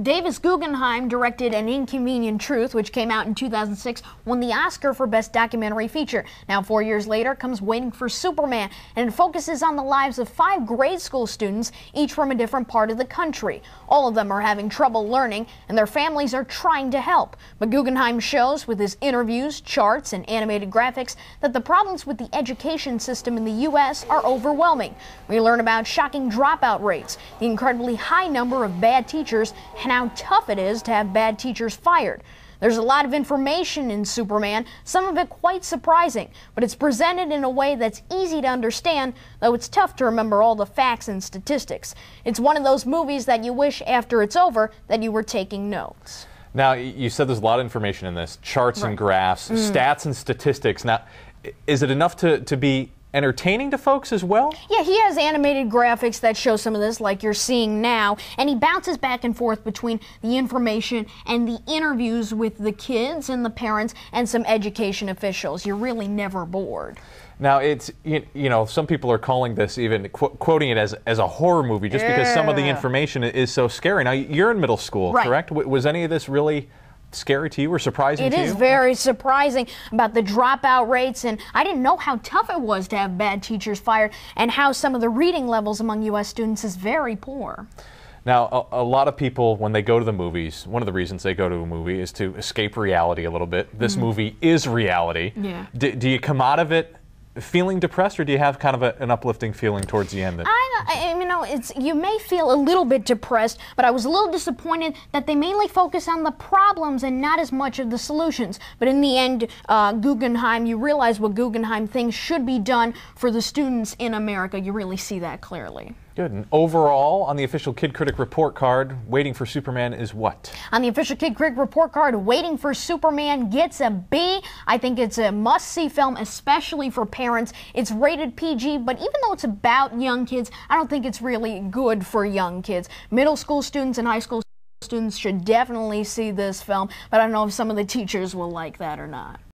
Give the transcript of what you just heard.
Davis Guggenheim directed An Inconvenient Truth, which came out in 2006, won the Oscar for Best Documentary Feature. Now, 4 years later, comes Waiting for Superman, and it focuses on the lives of 5 grade school students, each from a different part of the country. All of them are having trouble learning, and their families are trying to help. But Guggenheim shows, with his interviews, charts, and animated graphics, that the problems with the education system in the U.S. are overwhelming. We learn about shocking dropout rates, the incredibly high number of bad teachers, and how tough it is to have bad teachers fired. There's a lot of information in Superman, some of it quite surprising, but it's presented in a way that's easy to understand, though it's tough to remember all the facts and statistics. It's one of those movies that you wish after it's over that you were taking notes. Now, you said there's a lot of information in this, charts and graphs, stats and statistics. Now, is it enough to be entertaining to folks as well? Yeah, he has animated graphics that show some of this, like you're seeing now, and he bounces back and forth between the information and the interviews with the kids and the parents and some education officials. You're really never bored. Now, it's, you know, some people are calling this, even quoting it as a horror movie, just because some of the information is so scary. Now, you're in middle school, correct? Was any of this really scary to you or surprising to you? It is very surprising about the dropout rates, and I didn't know how tough it was to have bad teachers fired and how some of the reading levels among U.S. students is very poor. Now, a lot of people, when they go to the movies, one of the reasons they go to a movie is to escape reality a little bit. This movie is reality. Yeah. Do you come out of it feeling depressed, or do you have kind of an uplifting feeling towards the end? You may feel a little bit depressed, but I was a little disappointed that they mainly focus on the problems and not as much of the solutions. But in the end, Guggenheim, you realize what Guggenheim thinks should be done for the students in America. You really see that clearly. Good. And overall, on the official Kid Critic report card, Waiting for Superman is what? On the official Kid Critic report card, Waiting for Superman gets a B. I think it's a must-see film, especially for parents. It's rated PG, but even though it's about young kids, I don't think it's really good for young kids. Middle school students and high school students should definitely see this film, but I don't know if some of the teachers will like that or not.